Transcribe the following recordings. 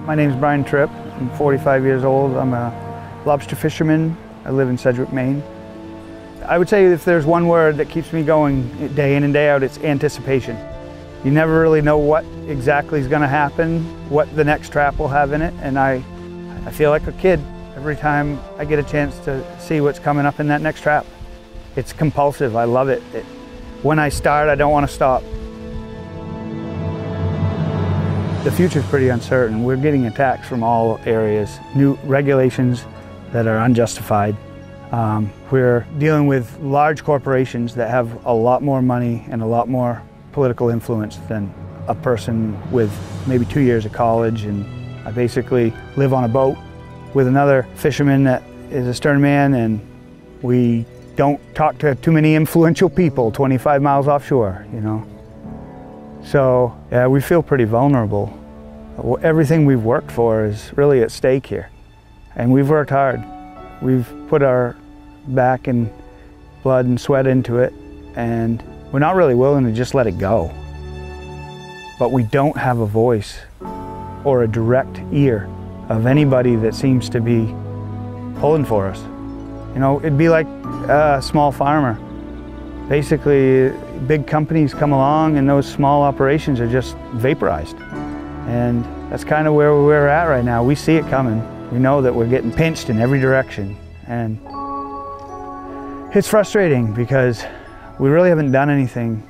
My name is Brian Tripp. I'm 45 years old. I'm a lobster fisherman. I live in Sedgwick, Maine. I would say if there's one word that keeps me going day in and day out, it's anticipation. You never really know what exactly is going to happen, what the next trap will have in it, and I feel like a kid every time I get a chance to see what's coming up in that next trap. It's compulsive. I love it. When I start, I don't want to stop. The future's pretty uncertain. We're getting attacks from all areas, new regulations that are unjustified. We're dealing with large corporations that have a lot more money and a lot more political influence than a person with maybe 2 years of college. And I basically live on a boat with another fisherman that is a sternman, and we don't talk to too many influential people 25 miles offshore, you know. So yeah, we feel pretty vulnerable. Everything we've worked for is really at stake here. And we've worked hard. We've put our back and blood and sweat into it, and we're not really willing to just let it go. But we don't have a voice or a direct ear of anybody that seems to be pulling for us. You know, it'd be like a small farmer. Basically, big companies come along and those small operations are just vaporized. And that's kind of where we're at right now. We see it coming. We know that we're getting pinched in every direction. And it's frustrating because we really haven't done anything.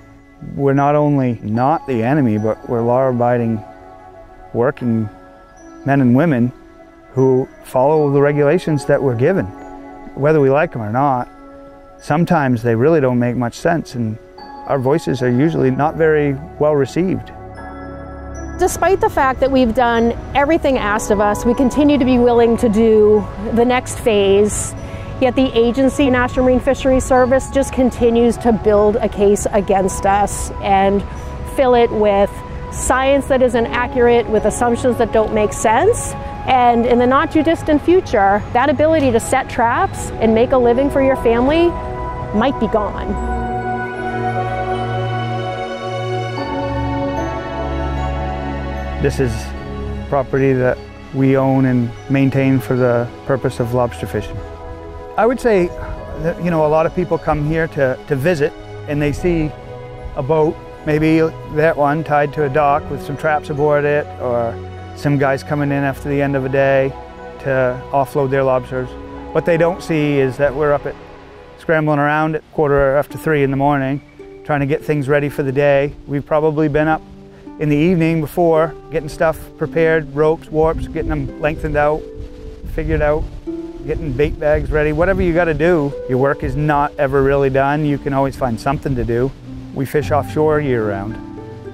We're not only not the enemy, but we're law-abiding, working men and women who follow the regulations that we're given, whether we like them or not. Sometimes they really don't make much sense, and our voices are usually not very well received. Despite the fact that we've done everything asked of us, we continue to be willing to do the next phase, yet the agency, National Marine Fisheries Service, just continues to build a case against us and fill it with science that isn't accurate, with assumptions that don't make sense. And in the not too distant future, that ability to set traps and make a living for your family might be gone. This is property that we own and maintain for the purpose of lobster fishing. I would say that, you know, a lot of people come here to visit, and they see a boat, maybe that one tied to a dock with some traps aboard it, or some guys coming in after the end of a day to offload their lobsters. What they don't see is that we're up at scrambling around at 3:15 in the morning, trying to get things ready for the day. We've probably been up in the evening before, getting stuff prepared, ropes, warps, getting them lengthened out, figured out, getting bait bags ready. Whatever you gotta do, your work is not ever really done. You can always find something to do. We fish offshore year round,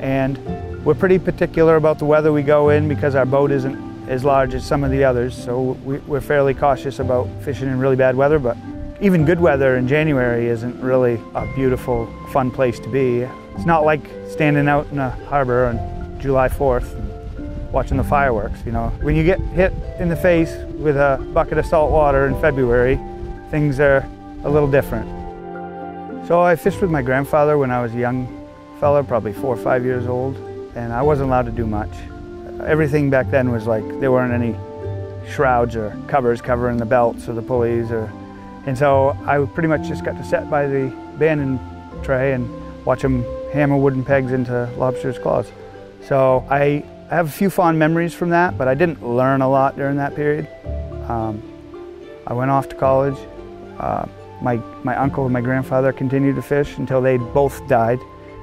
and we're pretty particular about the weather we go in because our boat isn't as large as some of the others, so we're fairly cautious about fishing in really bad weather, but even good weather in January isn't really a beautiful, fun place to be. It's not like standing out in a harbor on July 4th and watching the fireworks, you know. When you get hit in the face with a bucket of salt water in February, things are a little different. So I fished with my grandfather when I was a young fella, probably 4 or 5 years old, and I wasn't allowed to do much. Everything back then was like, there weren't any shrouds or covers covering the belts or the pulleys, and so I pretty much just got to sit by the banding tray and watch them hammer wooden pegs into lobsters' claws. So I have a few fond memories from that, but I didn't learn a lot during that period. I went off to college. My uncle and my grandfather continued to fish until they both died.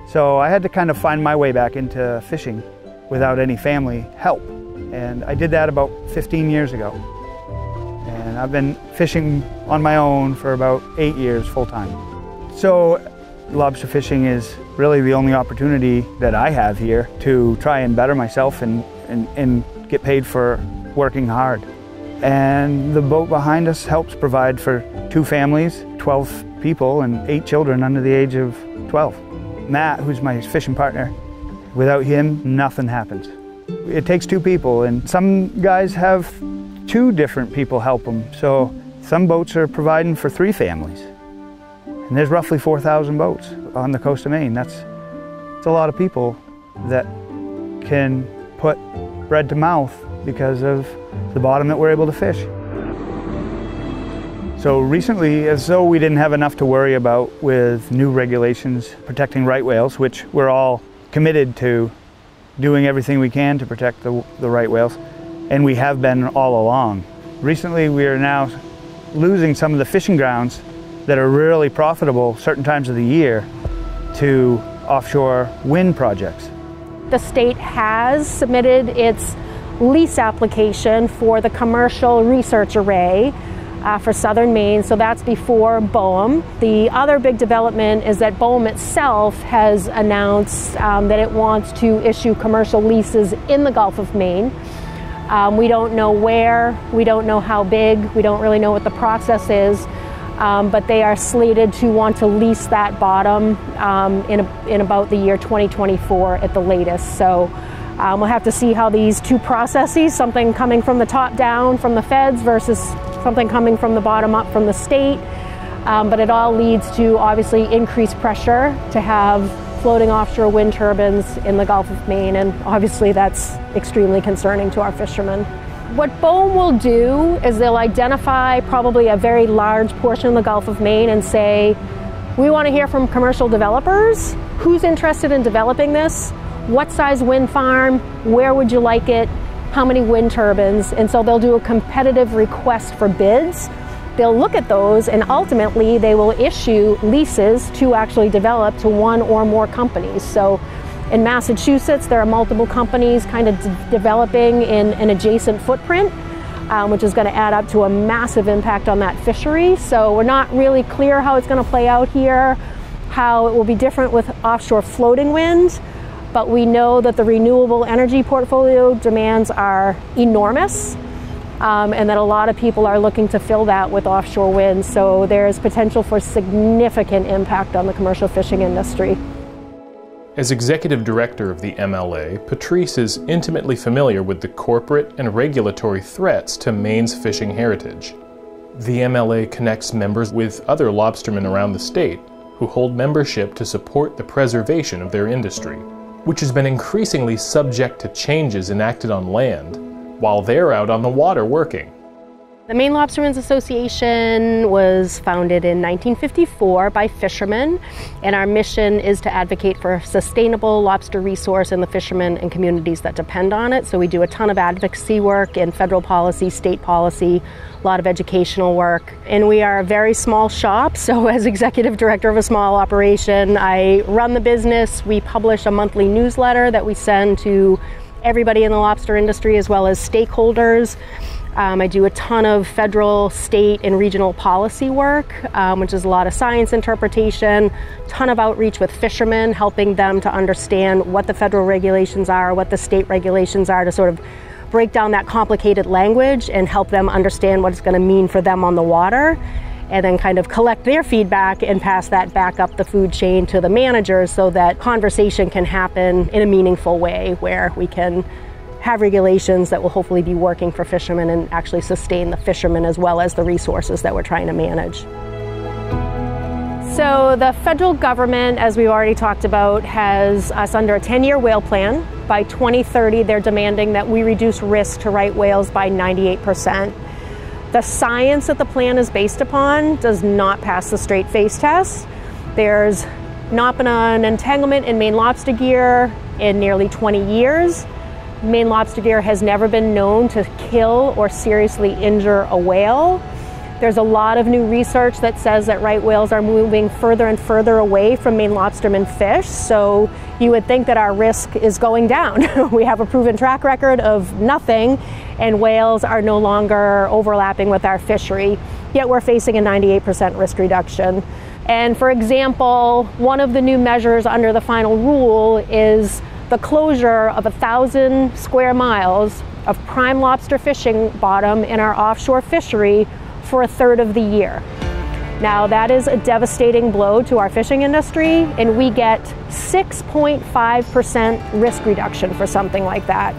So I had to kind of find my way back into fishing without any family help. And I did that about 15 years ago. And I've been fishing on my own for about 8 years full time. So lobster fishing is really the only opportunity that I have here to try and better myself and get paid for working hard. And the boat behind us helps provide for 2 families, 12 people, and 8 children under the age of 12. Matt, who's my fishing partner, without him, nothing happens. It takes 2 people, and some guys have 2 different people help them. So some boats are providing for 3 families. And there's roughly 4,000 boats on the coast of Maine. That's a lot of people that can put bread to mouth because of the bottom that we're able to fish. So recently, as though we didn't have enough to worry about with new regulations protecting right whales, which we're all committed to doing everything we can to protect the right whales, and we have been all along. Recently, we are now losing some of the fishing grounds that are really profitable certain times of the year to offshore wind projects. The state has submitted its lease application for the commercial research array for southern Maine, so that's before BOEM. The other big development is that BOEM itself has announced that it wants to issue commercial leases in the Gulf of Maine. We don't know where, we don't know how big, we don't really know what the process is, but they are slated to want to lease that bottom in about the year 2024 at the latest. So we'll have to see how these two processes, something coming from the top down from the feds versus something coming from the bottom up from the state, but it all leads to obviously increased pressure to have floating offshore wind turbines in the Gulf of Maine, and obviously that's extremely concerning to our fishermen. What BOEM will do is they'll identify probably a very large portion of the Gulf of Maine and say, we want to hear from commercial developers. Who's interested in developing this? What size wind farm? Where would you like it? How many wind turbines? And so they'll do a competitive request for bids. They'll look at those and ultimately they will issue leases to actually develop to one or more companies. So in Massachusetts, there are multiple companies kind of developing in an adjacent footprint, which is going to add up to a massive impact on that fishery. So we're not really clear how it's going to play out here, how it will be different with offshore floating wind. But we know that the renewable energy portfolio demands are enormous, and that a lot of people are looking to fill that with offshore wind. So there's potential for significant impact on the commercial fishing industry. As executive director of the MLA, Patrice is intimately familiar with the corporate and regulatory threats to Maine's fishing heritage. The MLA connects members with other lobstermen around the state who hold membership to support the preservation of their industry, which has been increasingly subject to changes enacted on land while they're out on the water working. The Maine Lobstermen's Association was founded in 1954 by fishermen, and our mission is to advocate for a sustainable lobster resource and the fishermen and communities that depend on it. So we do a ton of advocacy work in federal policy, state policy, a lot of educational work. And we are a very small shop, so as executive director of a small operation, I run the business. We publish a monthly newsletter that we send to everybody in the lobster industry as well as stakeholders. I do a ton of federal, state, and regional policy work, which is a lot of science interpretation, ton of outreach with fishermen, helping them to understand what the federal regulations are, what the state regulations are, to sort of break down that complicated language and help them understand what it's going to mean for them on the water, and then kind of collect their feedback and pass that back up the food chain to the managers so that conversation can happen in a meaningful way where we can have regulations that will hopefully be working for fishermen and actually sustain the fishermen as well as the resources that we're trying to manage. So the federal government, as we've already talked about, has us under a 10-year whale plan. By 2030, they're demanding that we reduce risk to right whales by 98%. The science that the plan is based upon does not pass the straight face test. There's not been an entanglement in Maine lobster gear in nearly 20 years. Maine lobster gear has never been known to kill or seriously injure a whale. There's a lot of new research that says that right whales are moving further and further away from Maine lobsterman fish, so you would think that our risk is going down. We have a proven track record of nothing, and whales are no longer overlapping with our fishery, yet we're facing a 98% risk reduction. And for example, one of the new measures under the final rule is the closure of 1,000 square miles of prime lobster fishing bottom in our offshore fishery for a third of the year. Now that is a devastating blow to our fishing industry, and we get 6.5% risk reduction for something like that.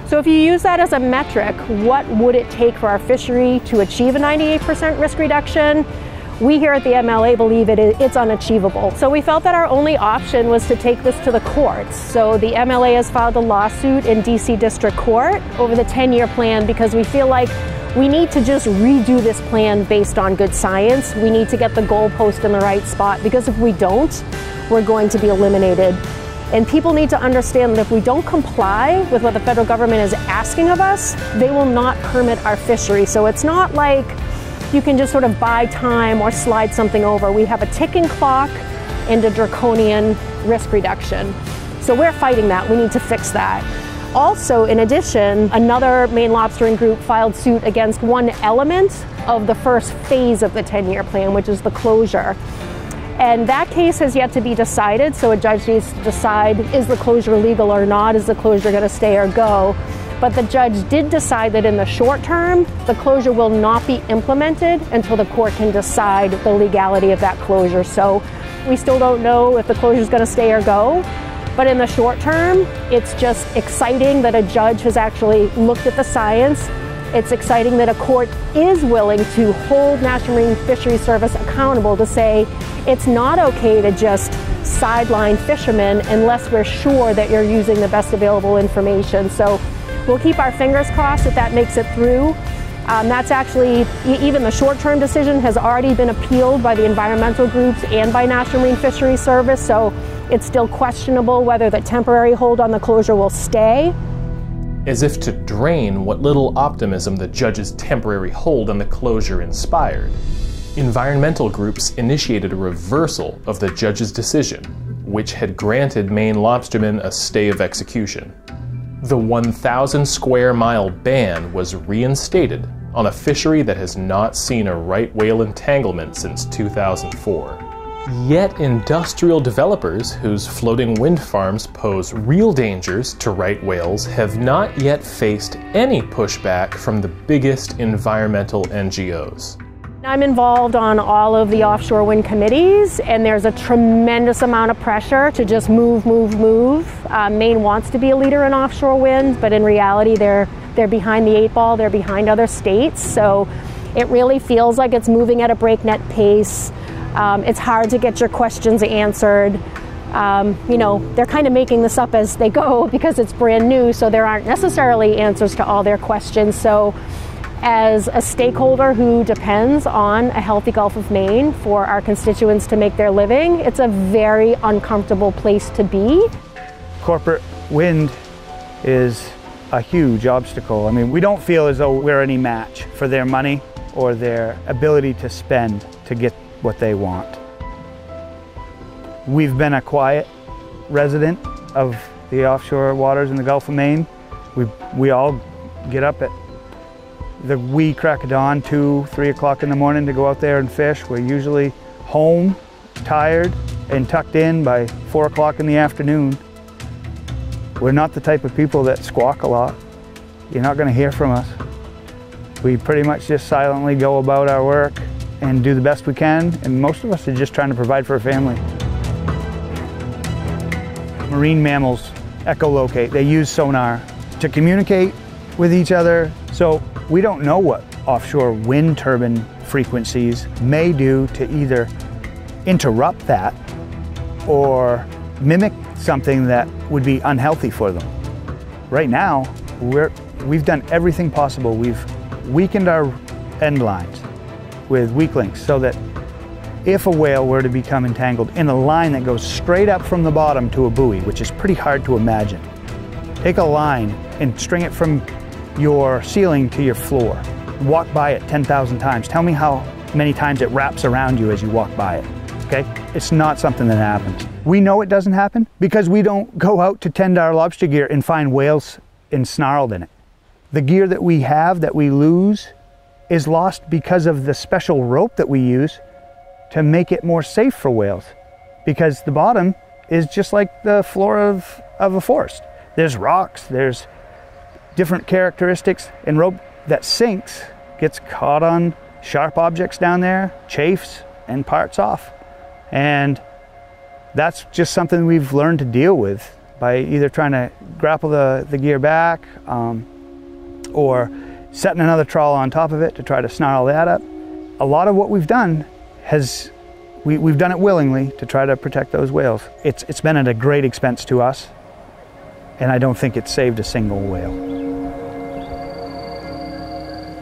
So if you use that as a metric, what would it take for our fishery to achieve a 98% risk reduction? we here at the MLA believe it's unachievable. So we felt that our only option was to take this to the courts. So the MLA has filed a lawsuit in DC District Court over the 10-year plan because we feel like we need to just redo this plan based on good science. We need to get the goalpost in the right spot, because if we don't, we're going to be eliminated. And people need to understand that if we don't comply with what the federal government is asking of us, they will not permit our fishery. So it's not like you can just sort of buy time or slide something over. We have a ticking clock and a draconian risk reduction. So we're fighting that. We need to fix that. Also, in addition, another Maine lobstering group filed suit against one element of the first phase of the 10-year plan, which is the closure. And that case has yet to be decided, so a judge needs to decide, is the closure legal or not? Is the closure going to stay or go? But the judge did decide that in the short term, the closure will not be implemented until the court can decide the legality of that closure. So we still don't know if the closure is going to stay or go. But in the short term, it's just exciting that a judge has actually looked at the science. It's exciting that a court is willing to hold National Marine Fisheries Service accountable to say it's not okay to just sideline fishermen unless we're sure that you're using the best available information. So we'll keep our fingers crossed that makes it through. That's actually, even the short-term decision has already been appealed by the environmental groups and by National Marine Fisheries Service, so it's still questionable whether the temporary hold on the closure will stay. As if to drain what little optimism the judge's temporary hold on the closure inspired, environmental groups initiated a reversal of the judge's decision, which had granted Maine lobstermen a stay of execution. The 1,000 square mile ban was reinstated on a fishery that has not seen a right whale entanglement since 2004. Yet industrial developers whose floating wind farms pose real dangers to right whales have not yet faced any pushback from the biggest environmental NGOs. I'm involved on all of the offshore wind committees, and there's a tremendous amount of pressure to just move. Maine wants to be a leader in offshore wind, but in reality they're behind the 8 ball, they're behind other states, so it really feels like it's moving at a breakneck pace. It's hard to get your questions answered. You know, they're kind of making this up as they go because it's brand new, so there aren't necessarily answers to all their questions. So as a stakeholder who depends on a healthy Gulf of Maine for our constituents to make their living, it's a very uncomfortable place to be. Corporate wind is a huge obstacle. I mean, we don't feel as though we're any match for their money or their ability to spend to get what they want. We've been a quiet resident of the offshore waters in the Gulf of Maine. We all get up at the wee crack of dawn, 2, 3 o'clock in the morning to go out there and fish. We're usually home, tired, and tucked in by 4 o'clock in the afternoon. We're not the type of people that squawk a lot. You're not going to hear from us. We pretty much just silently go about our work and do the best we can, and most of us are just trying to provide for a family. Marine mammals echolocate. They use sonar to communicate with each other, so we don't know what offshore wind turbine frequencies may do to either interrupt that or mimic something that would be unhealthy for them. Right now, we've done everything possible. We've weakened our end lines with weak links so that if a whale were to become entangled in a line that goes straight up from the bottom to a buoy, which is pretty hard to imagine, take a line and string it from your ceiling to your floor. Walk by it 10,000 times. Tell me how many times it wraps around you as you walk by it, okay? It's not something that happens. We know it doesn't happen because we don't go out to tend our lobster gear and find whales ensnarled in it. The gear that we have that we lose is lost because of the special rope that we use to make it more safe for whales, because the bottom is just like the floor of a forest. There's rocks, there's different characteristics, and rope that sinks gets caught on sharp objects down there, chafes, and parts off. And that's just something we've learned to deal with by either trying to grapple the gear back or setting another trawl on top of it to try to snarl that up. A lot of what we've done we've done it willingly to try to protect those whales. It's been at a great expense to us, and I don't think it's saved a single whale.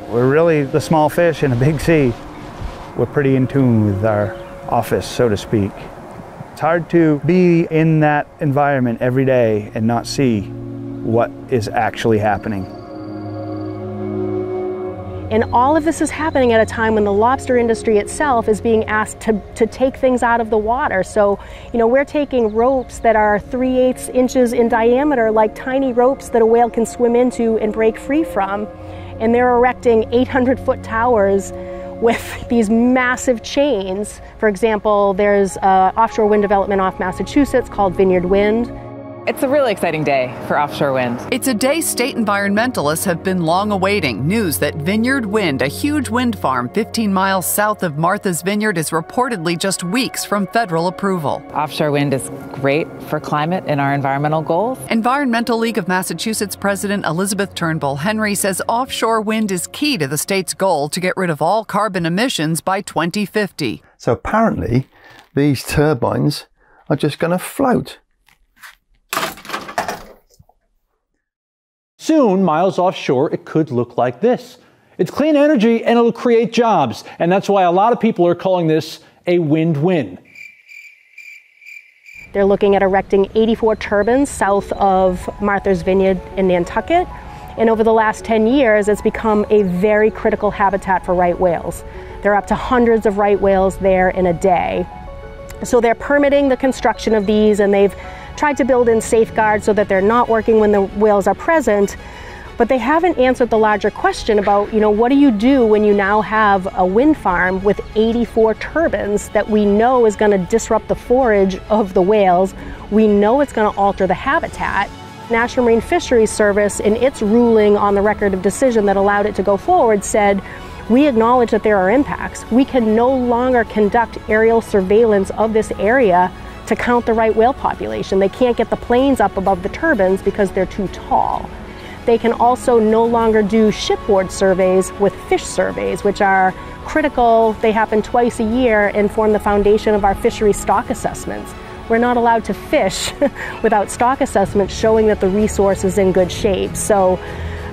We're really the small fish in a big sea. We're pretty in tune with our office, so to speak. It's hard to be in that environment every day and not see what is actually happening. And all of this is happening at a time when the lobster industry itself is being asked to take things out of the water. So, we're taking ropes that are 3/8 inches in diameter, like tiny ropes that a whale can swim into and break free from. And they're erecting 800-foot towers with these massive chains. For example, there's an offshore wind development off Massachusetts called Vineyard Wind. It's a really exciting day for offshore wind. It's a day state environmentalists have been long awaiting. News that Vineyard Wind, a huge wind farm 15 miles south of Martha's Vineyard, is reportedly just weeks from federal approval. Offshore wind is great for climate and our environmental goals. Environmental League of Massachusetts President Elizabeth Turnbull Henry says offshore wind is key to the state's goal to get rid of all carbon emissions by 2050. So apparently these turbines are just going to float. Soon, miles offshore, it could look like this. It's clean energy and it'll create jobs. And that's why a lot of people are calling this a win-win. They're looking at erecting 84 turbines south of Martha's Vineyard in Nantucket. And over the last 10 years, it's become a very critical habitat for right whales. There are up to hundreds of right whales there in a day. So they're permitting the construction of these, and they've tried to build in safeguards so that they're not working when the whales are present, but they haven't answered the larger question about, what do you do when you now have a wind farm with 84 turbines that we know is going to disrupt the forage of the whales? We know it's going to alter the habitat. National Marine Fisheries Service, in its ruling on the record of decision that allowed it to go forward, said, we acknowledge that there are impacts. We can no longer conduct aerial surveillance of this area to count the right whale population. They can't get the planes up above the turbines because they're too tall. They can also no longer do shipboard surveys with fish surveys, which are critical. They happen twice a year and form the foundation of our fishery stock assessments. We're not allowed to fish without stock assessments showing that the resource is in good shape. So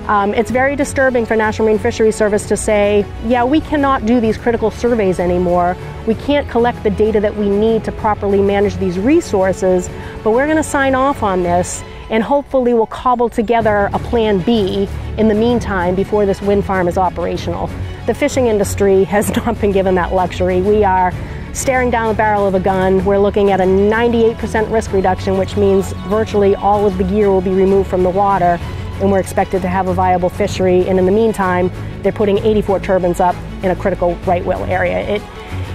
it's very disturbing for National Marine Fisheries Service to say, yeah, we cannot do these critical surveys anymore. We can't collect the data that we need to properly manage these resources, but we're going to sign off on this, and hopefully we'll cobble together a plan B in the meantime before this wind farm is operational. The fishing industry has not been given that luxury. We are staring down the barrel of a gun. We're looking at a 98% risk reduction, which means virtually all of the gear will be removed from the water, and we're expected to have a viable fishery. And in the meantime, they're putting 84 turbines up in a critical right whale area.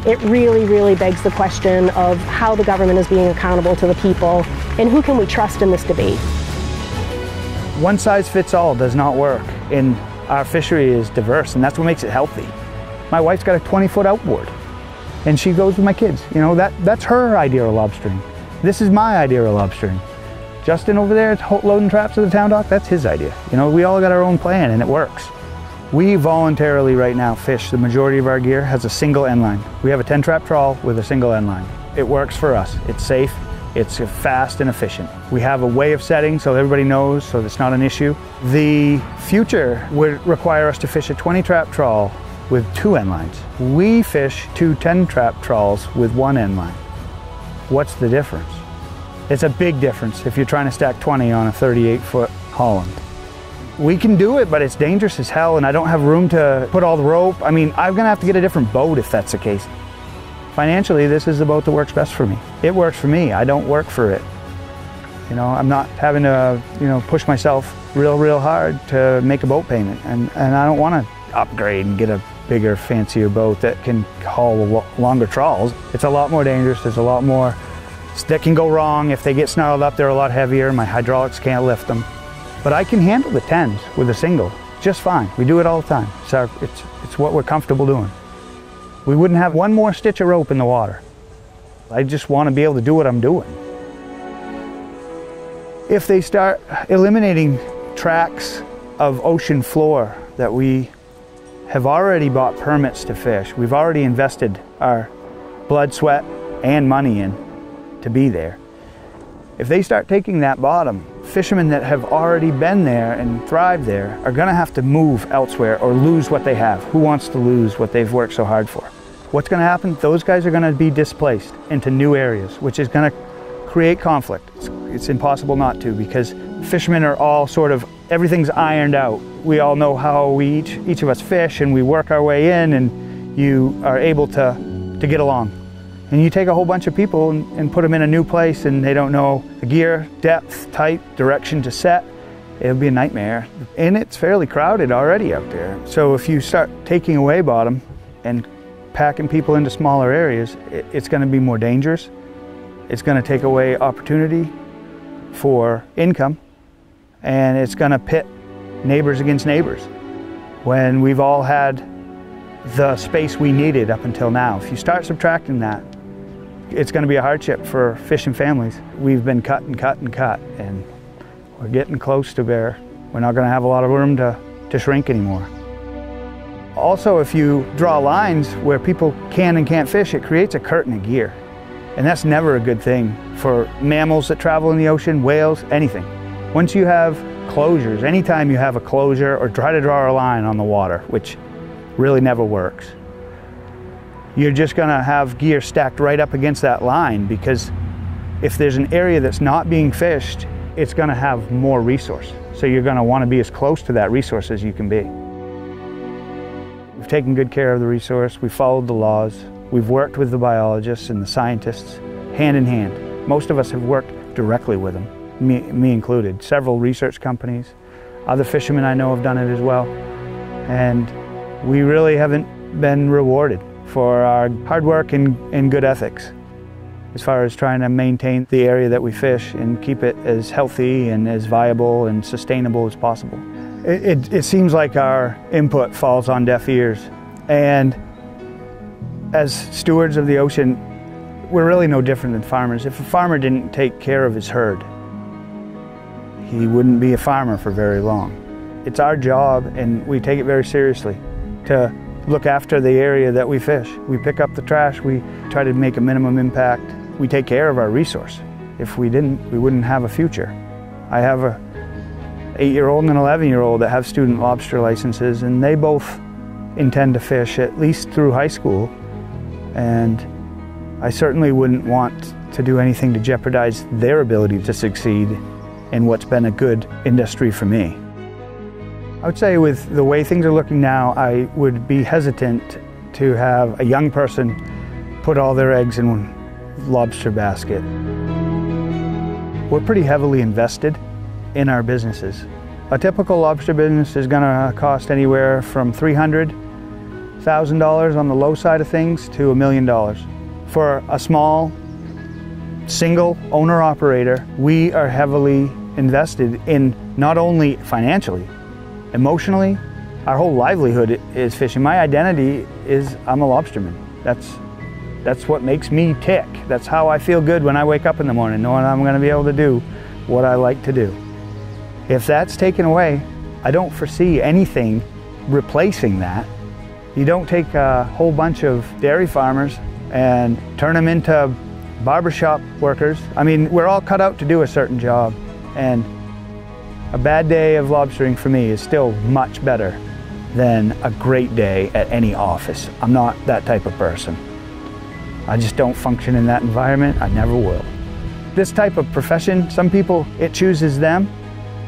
It really, really begs the question of how the government is being accountable to the people, and who can we trust in this debate? One size fits all does not work, and our fishery is diverse, and that's what makes it healthy. My wife's got a 20-foot outboard, and she goes with my kids. That's her idea of lobstering. This is my idea of lobstering. Justin over there loading traps at the town dock, that's his idea. We all got our own plan, and it works. We voluntarily right now fish. The majority of our gear has a single end line. We have a 10-trap trawl with a single end line. It works for us. It's safe, it's fast and efficient. We have a way of setting so everybody knows, so it's not an issue. The future would require us to fish a 20-trap trawl with 2 end lines. We fish 2 10-trap trawls with 1 end line. What's the difference? It's a big difference if you're trying to stack 20 on a 38-foot Holland. We can do it, but it's dangerous as hell, and I don't have room to put all the rope. I'm gonna have to get a different boat if that's the case. Financially, this is the boat that works best for me. It works for me, I don't work for it. I'm not having to, push myself real hard to make a boat payment, and I don't wanna upgrade and get a bigger, fancier boat that can haul longer trawls. It's a lot more dangerous, there's a lot more that can go wrong. If they get snarled up, they're a lot heavier, my hydraulics can't lift them. But I can handle the 10s with a single just fine. We do it all the time. It's what we're comfortable doing. We wouldn't have one more stitch of rope in the water. I just want to be able to do what I'm doing. If they start eliminating tracts of ocean floor that we have already bought permits to fish, we've already invested our blood, sweat, and money in to be there. If they start taking that bottom, fishermen that have already been there and thrived there are going to have to move elsewhere or lose what they have. Who wants to lose what they've worked so hard for? What's going to happen? Those guys are going to be displaced into new areas, which is going to create conflict. It's impossible not to, because fishermen are all sort of, everything's ironed out. We all know how we each of us fish, and we work our way in, and you are able to get along. And you take a whole bunch of people and put them in a new place, and they don't know the gear, depth, type, direction to set. It'll be a nightmare. And it's fairly crowded already out there. So if you start taking away bottom and packing people into smaller areas, it's going to be more dangerous. It's going to take away opportunity for income, and it's going to pit neighbors against neighbors when we've all had the space we needed up until now. If you start subtracting that, it's going to be a hardship for fishing families. We've been cut and cut and cut, and we're getting close to where we're not going to have a lot of room to shrink anymore. Also, if you draw lines where people can and can't fish, it creates a curtain of gear. And that's never a good thing for mammals that travel in the ocean, whales, anything. Once you have closures, anytime you have a closure or try to draw a line on the water, which really never works, you're just going to have gear stacked right up against that line, because if there's an area that's not being fished, it's going to have more resource. So you're going to want to be as close to that resource as you can be. We've taken good care of the resource, we've followed the laws, we've worked with the biologists and the scientists hand in hand. Most of us have worked directly with them, me included. Several research companies, other fishermen I know have done it as well. And we really haven't been rewarded for our hard work and good ethics as far as trying to maintain the area that we fish and keep it as healthy and as viable and sustainable as possible. It seems like our input falls on deaf ears, and as stewards of the ocean, we're really no different than farmers. If a farmer didn't take care of his herd, he wouldn't be a farmer for very long. It's our job, and we take it very seriously, to look after the area that we fish. We pick up the trash, we try to make a minimum impact. We take care of our resource. If we didn't, we wouldn't have a future. I have a 8-year-old and an 11-year-old that have student lobster licenses, and they both intend to fish at least through high school. And I certainly wouldn't want to do anything to jeopardize their ability to succeed in what's been a good industry for me. I would say with the way things are looking now, I would be hesitant to have a young person put all their eggs in one lobster basket. We're pretty heavily invested in our businesses. A typical lobster business is going to cost anywhere from $300,000 on the low side of things to $1 million. For a small, single owner-operator, we are heavily invested in not only financially, emotionally. Our whole livelihood is fishing. My identity is I'm a lobsterman. That's what makes me tick. That's how I feel good when I wake up in the morning, knowing I'm going to be able to do what I like to do. If that's taken away, I don't foresee anything replacing that. You don't take a whole bunch of dairy farmers and turn them into barbershop workers. I mean, we're all cut out to do a certain job, and a bad day of lobstering for me is still much better than a great day at any office. I'm not that type of person. I just don't function in that environment. I never will. This type of profession, some people, it chooses them.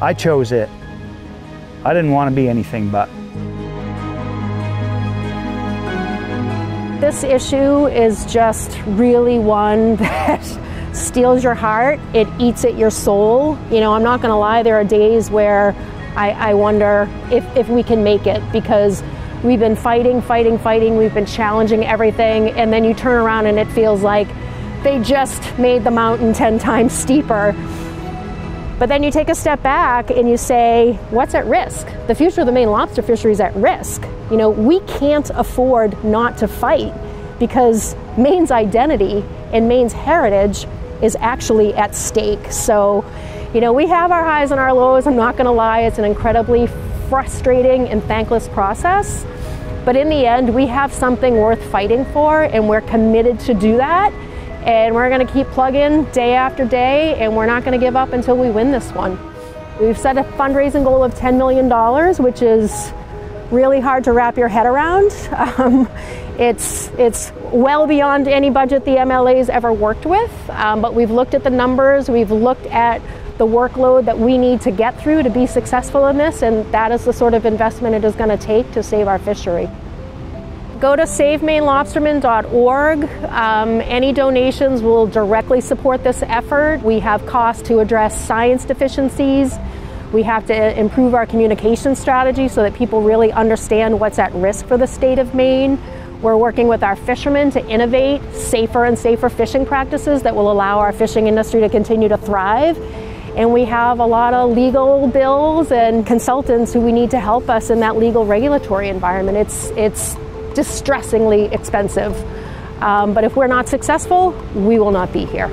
I chose it. I didn't want to be anything but. This issue is just really one that steals your heart. It eats at your soul. You know, I'm not going to lie, there are days where I wonder if we can make it, because we've been fighting, we've been challenging everything, and then you turn around and it feels like they just made the mountain 10 times steeper. But then you take a step back and you say, what's at risk? The future of the Maine lobster fishery is at risk. You know, we can't afford not to fight, because Maine's identity and Maine's heritage is actually at stake. So, you know, we have our highs and our lows. I'm not going to lie, it's an incredibly frustrating and thankless process. But in the end, we have something worth fighting for, and we're committed to do that. And we're going to keep plugging day after day, and we're not going to give up until we win this one. We've set a fundraising goal of $10 million, which is really hard to wrap your head around. It's well beyond any budget the MLA's ever worked with, but we've looked at the numbers, we've looked at the workload that we need to get through to be successful in this, and that is the sort of investment it is going to take to save our fishery. Go to SaveMaineLobsterman.org. Any donations will directly support this effort. We have costs to address science deficiencies. We have to improve our communication strategy so that people really understand what's at risk for the state of Maine. We're working with our fishermen to innovate safer and safer fishing practices that will allow our fishing industry to continue to thrive. And we have a lot of legal bills and consultants who we need to help us in that legal regulatory environment. It's distressingly expensive. But if we're not successful, we will not be here.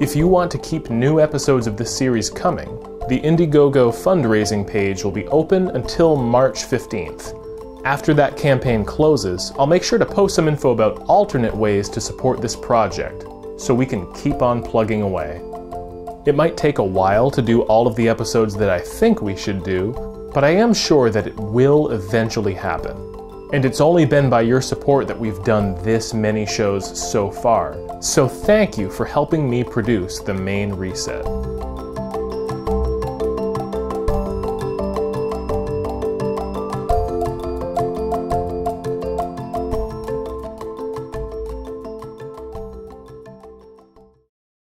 If you want to keep new episodes of this series coming, the Indiegogo fundraising page will be open until March 15th. After that campaign closes, I'll make sure to post some info about alternate ways to support this project, so we can keep on plugging away. It might take a while to do all of the episodes that I think we should do, but I am sure that it will eventually happen. And it's only been by your support that we've done this many shows so far. So thank you for helping me produce the Maine Reset.